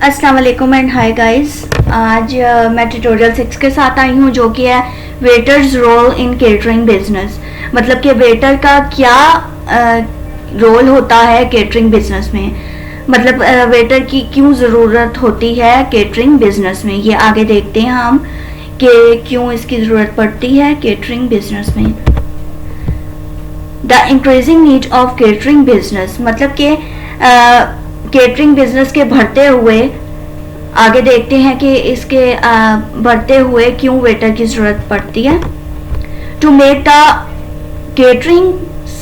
अस्सलाम वालेकुम and hi guys. आज मैं ट्यूटोरियल 6 के साथ आई हूँ जो कि है waiters role in catering business. मतलब कि वेटर का क्या रोल होता है केटरिंग बिजनेस में, मतलब वेटर की क्यों ज़रूरत होती है केटरिंग बिजनेस में, ये आगे देखते हैं हम कि क्यों इसकी ज़रूरत पड़ती है केटरिंग बिजनेस में। The increasing need of catering business, मतलब कि केटरिंग बिजनेस के बढ़ते हुए, आगे देखते हैं कि इसके बढ़ते हुए क्यों वेटर की ज़रूरत पड़ती है। To make the catering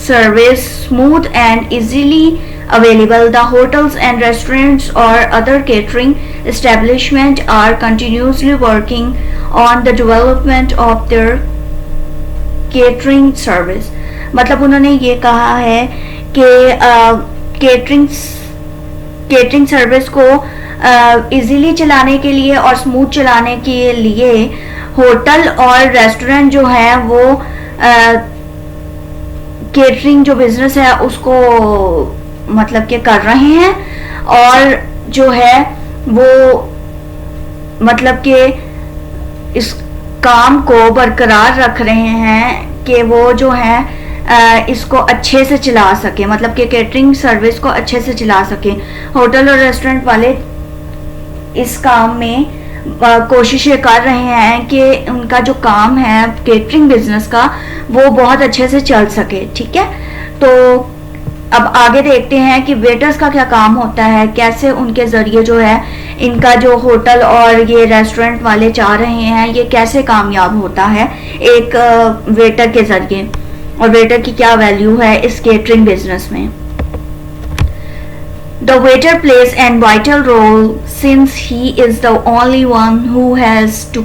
service smooth and easily available, the hotels and restaurants or other catering establishment are continuously working on the development of their catering service। मतलब उन्होंने ये कहा है कि केटरिंग सर्विस को इजीली चलाने के लिए और स्मूथ चलाने के लिए होटल और रेस्टोरेंट जो है वो केटरिंग जो बिजनेस है उसको मतलब कि कर रहे हैं, और जो है वो मतलब कि इस काम को बरकरार रख रहे हैं कि वो जो है इसको अच्छे से चला सके, मतलब कि केटरिंग सर्विस को अच्छे से चला सके। होटल और रेस्टोरेंट वाले इस काम में कोशिशें कर रहे हैं कि उनका जो काम है केटरिंग बिजनेस का वो बहुत अच्छे से चल सके। ठीक है, तो अब आगे देखते हैं कि वेटर्स का क्या काम होता है, कैसे उनके ज़रिए जो है इनका जो होटल और ये रेस्टोरेंट वाले चाह रहे हैं ये कैसे कामयाब होता है एक वेटर के ज़रिए, और वेटर की क्या वैल्यू है इस केटरिंग बिजनेस में। The waiter plays an vital role since he is the only one who has to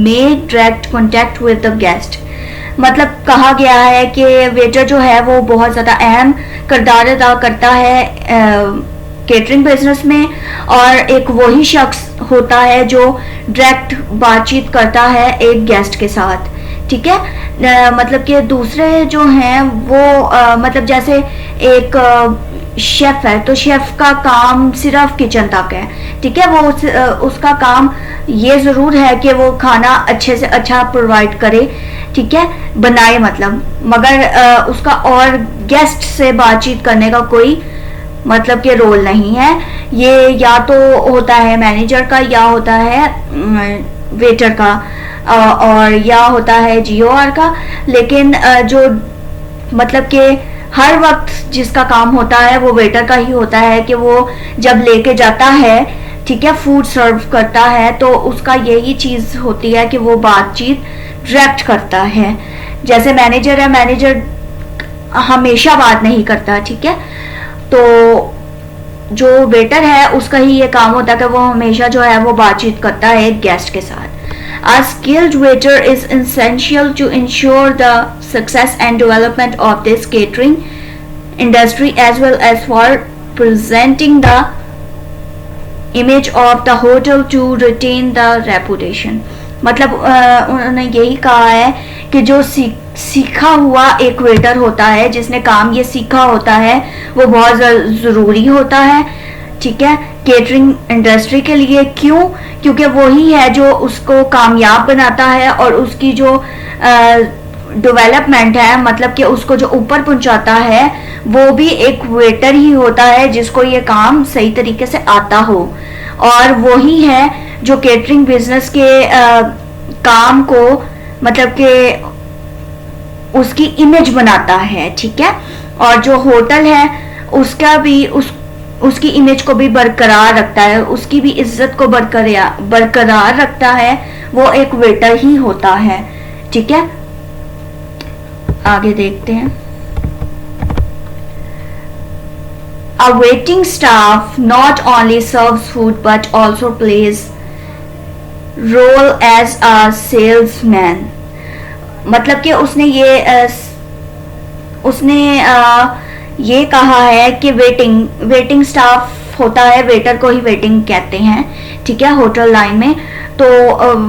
make direct contact with the guest। मतलब कहा गया है कि वेटर जो है वो बहुत ज़्यादा अहम किरदार अदा करता है केटरिंग बिजनेस में, और एक वही शख्स होता है जो डायरेक्ट बातचीत करता है एक गेस्ट के साथ। ठीक है, मतलब कि दूसरे जो हैं वो मतलब जैसे एक शेफ है तो शेफ का काम सिर्फ किचन तक है। ठीक है, वो उसका काम ये ज़रूर है कि वो खाना अच्छे से अच्छा प्रोवाइड करे, ठीक है, बनाए मतलब, मगर उसका और गेस्ट से बातचीत करने का कोई मतलब के रोल नहीं है। ये या तो होता है मैनेजर का, या होता है वेटर का, और या होता है जीओआर का। लेकिन जो मतलब कि हर वक्त जिसका काम होता है वो वेटर का ही होता है कि वो जब लेके जाता है, ठीक है, फूड सर्व करता है, तो उसका यही चीज़ होती है कि वो बातचीत डायरेक्ट करता है। जैसे मैनेजर है, मैनेजर हमेशा बात नहीं करता, ठीक है, तो जो वेटर है उसका ही ये काम होता है कि वो हमेशा जो है वो बातचीत करता है एक गेस्ट के साथ। A skilled waiter is essential to ensure the success and development of this catering industry as well as for presenting the image of the hotel to retain the reputation। मतलब उन्होंने यही कहा है कि जो सीखा हुआ एक वेटर होता है, जिसने काम ये सीखा होता है, वो बहुत ज़रूरी होता है, ठीक है, केटरिंग इंडस्ट्री के लिए। क्यों? क्योंकि वही है जो उसको कामयाब बनाता है और उसकी जो डेवलपमेंट है, मतलब कि उसको जो ऊपर पहुंचाता है, वो भी एक वेटर ही होता है जिसको ये काम सही तरीके से आता हो, और वही है जो केटरिंग बिजनेस के काम को मतलब कि उसकी इमेज बनाता है। ठीक है, और जो होटल है उसका भी उसकी इमेज को भी बरकरार रखता है, उसकी भी इज्जत को बरकरार रखता है, वो एक वेटर ही होता है। ठीक है, आगे देखते हैं। A waiting staff not only serves food but also plays role as a salesman। मतलब कि उसने ये कहा है कि वेटिंग स्टाफ होता है, वेटर को ही वेटिंग कहते हैं, ठीक है, होटल लाइन में। तो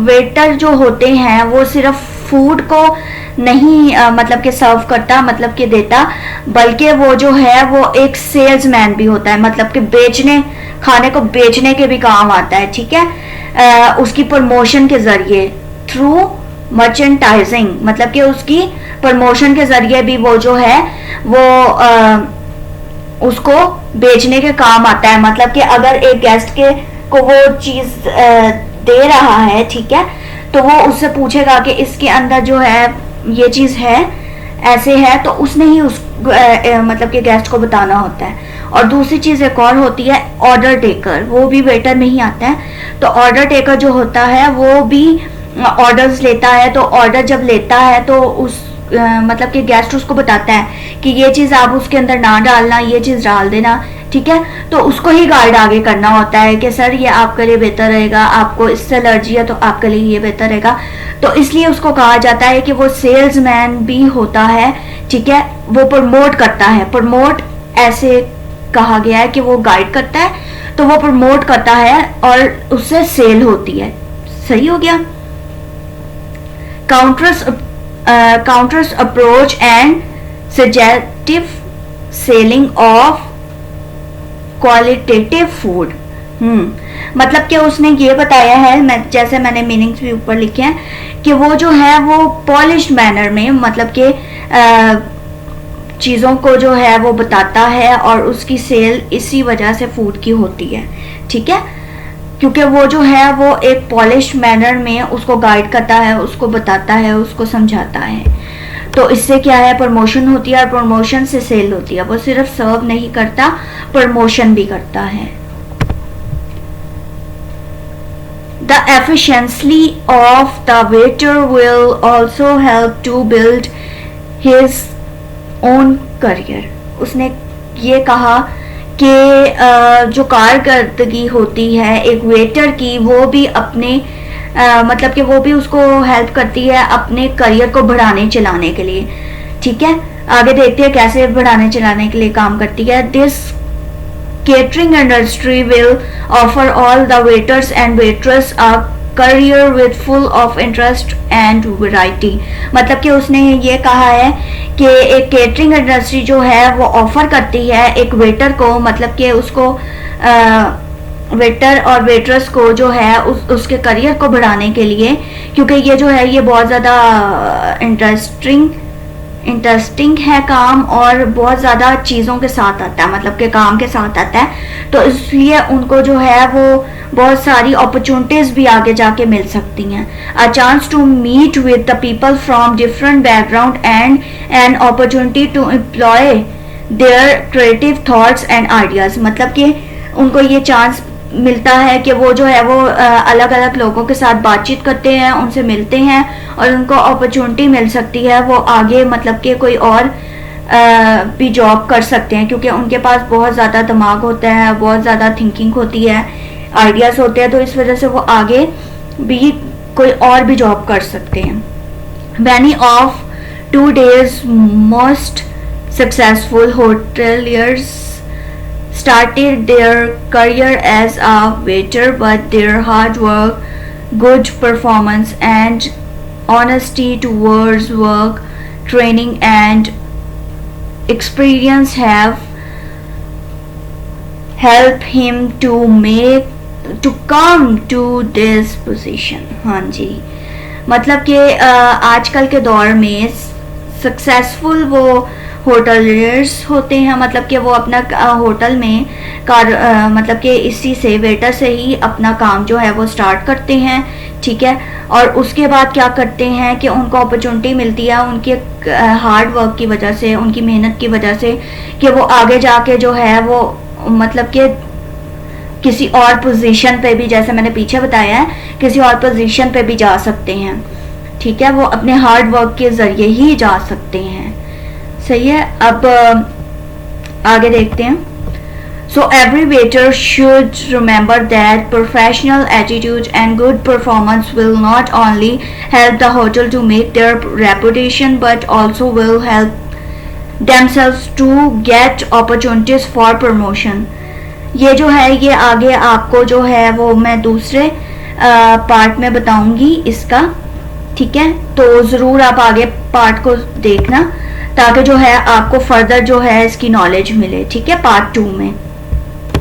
वेटर जो होते हैं वो सिर्फ फूड को नहीं मतलब कि सर्व करता, मतलब कि देता, बल्कि वो जो है वो एक सेल्समैन भी होता है, मतलब कि बेचने, खाने को बेचने के भी काम आता है, ठीक है। उसकी प्रमोशन के जरिए, थ्रू मर्चेंटाइजिंग, मतलब कि उसकी प्रमोशन के जरिए भी वो जो है वो उसको बेचने के काम आता है। मतलब कि अगर एक गेस्ट के को वो चीज दे रहा है, ठीक है, तो वो उससे पूछेगा कि इसके अंदर जो है ये चीज है, ऐसे है, तो उसने ही उस मतलब कि गेस्ट को बताना होता है। और दूसरी चीज एक और होती है ऑर्डर टेकर, वो भी वेटर में ही आता है। तो ऑर्डर टेकर जो होता है वो भी ऑर्डर्स लेता है। तो ऑर्डर जब लेता है तो उस मतलब कि गेस्ट उसको बताता है कि ये चीज आप उसके अंदर ना डालना, ये चीज डाल देना, ठीक है। तो उसको ही गाइड आगे करना होता है कि सर ये आपके लिए बेहतर रहेगा, आपको इससे एलर्जी है तो आपके लिए ये बेहतर रहेगा। तो इसलिए उसको कहा जाता है कि वो सेल्समैन भी होता है, ठीक है। वो प्रमोट करता है, प्रमोट ऐसे कहा गया है कि वो गाइड करता है, तो वो प्रमोट करता है और उससे सेल होती है। सही हो गया। Counters approach and suggestive selling of qualitative food. मतलब कि उसने ये बताया है, जैसे मैंने मीनिंग्स भी ऊपर लिखे हैं, कि वो जो है वो पॉलिश्ड मैनर में, मतलब कि चीज़ों को जो है वो बताता है और उसकी सेल इसी वजह से फूड की होती है, ठीक है। क्योंकि वो जो है वो एक पॉलिश्ड मैनर में उसको गाइड करता है, उसको बताता है, उसको समझाता है। तो इससे क्या है, प्रमोशन होती है, और प्रमोशन से सेल होती है। वो सिर्फ सर्व नहीं करता, प्रमोशन भी करता है। The efficiency of the waiter will also help to build his own career. उसने ये कहा कि जो कारकर्दगी होती है एक वेटर की, वो भी अपने मतलब कि वो भी उसको हेल्प करती है अपने करियर को बढ़ाने चलाने के लिए, ठीक है। आगे देखते हैं कैसे बढ़ाने चलाने के लिए काम करती है। This catering industry will offer all the waiters and waitress a career with full of interest and variety। मतलब कि उसने ये कहा है कि एक केटरिंग इंडस्ट्री जो है वो ऑफर करती है एक वेटर को, मतलब कि उसको वेटर और वेट्रेस को जो है उसके करियर को बढ़ाने के लिए, क्योंकि ये जो है ये बहुत ज़्यादा इंटरेस्टिंग है काम, और बहुत ज़्यादा चीज़ों के साथ आता है, मतलब कि काम के साथ आता है। तो इसलिए उनको जो है वो बहुत सारी अपॉर्चुनिटीज़ भी आगे जाके मिल सकती हैं। A chance to meet with the people from different background and an opportunity to employ their creative thoughts and ideas. मतलब कि उनको ये चांस मिलता है कि वो जो है वो अलग अलग लोगों के साथ बातचीत करते हैं, उनसे मिलते हैं, और उनको अपॉर्चुनिटी मिल सकती है वो आगे मतलब कि कोई और भी जॉब कर सकते हैं, क्योंकि उनके पास बहुत ज़्यादा दिमाग होता है, बहुत ज़्यादा थिंकिंग होती है, आइडियाज़ होते हैं। तो इस वजह से वो आगे भी कोई और भी जॉब कर सकते हैं। Many of today's most successful hoteliers started their career as a waiter, but their hard work, good performance and honesty towards work, training and experience have helped him to come to this position। हाँ जी, मतलब कि आजकल के दौर में successful वो hoteliers होते हैं, मतलब कि वो अपना होटल में मतलब कि इसी से वेटर से ही अपना काम जो है वो स्टार्ट करते हैं, ठीक है। और उसके बाद क्या करते हैं कि उनको अपॉर्चुनिटी मिलती है उनके हार्ड वर्क की वजह से, उनकी मेहनत की वजह से, कि वो आगे जाके जो है वो मतलब कि किसी और पोजीशन पे भी, जैसे मैंने पीछे बताया है, किसी और पोजीशन पे भी जा सकते हैं, ठीक है। वो अपने हार्ड वर्क के जरिए ही जा सकते हैं। सही है। अब आगे देखते हैं। So every waiter should remember that professional attitude and good performance will not only help the hotel to make their reputation, but also will help themselves to get opportunities for promotion। ये जो है ये आगे आपको जो है वो मैं दूसरे पार्ट में बताऊंगी इसका, ठीक है, तो ज़रूर आप आगे पार्ट को देखना ताकि जो है आपको फर्दर जो है इसकी नॉलेज मिले, ठीक है, पार्ट 2 में।